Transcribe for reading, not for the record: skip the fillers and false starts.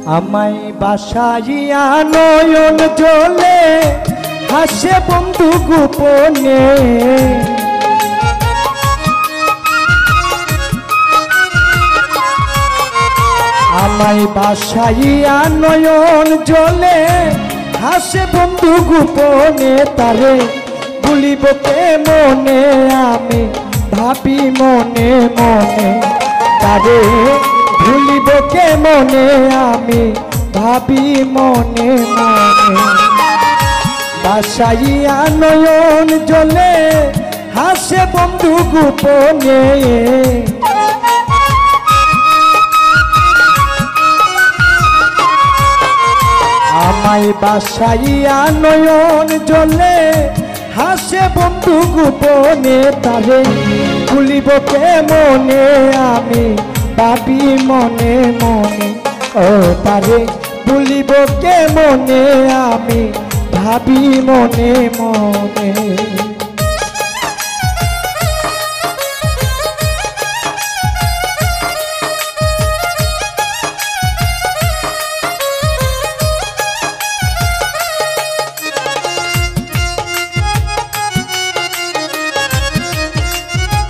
আমায় বাসাইয়া নয়ন জলে হাসে বন্ধু গোপনে আমায় বাসাইয়া নয়ন জলে হাসে বন্ধু গোপনে তারে ভুলিব কে মনে আমি ভাবি মনে মনে তারে ভুলিব কে মনে আমি ভাবি মনে মনে বাসাইয়া নয়ন জলে হাসে বন্ধু গোপনে আমায় বাসাইয়া নয়ন জলে হাসে বন্ধু গোপনে তারে ভুলিব কে মনে আমি ভাবি মনে মনে ও তারে ভুলিব কে মনে আমি ভাবি মনে মনে।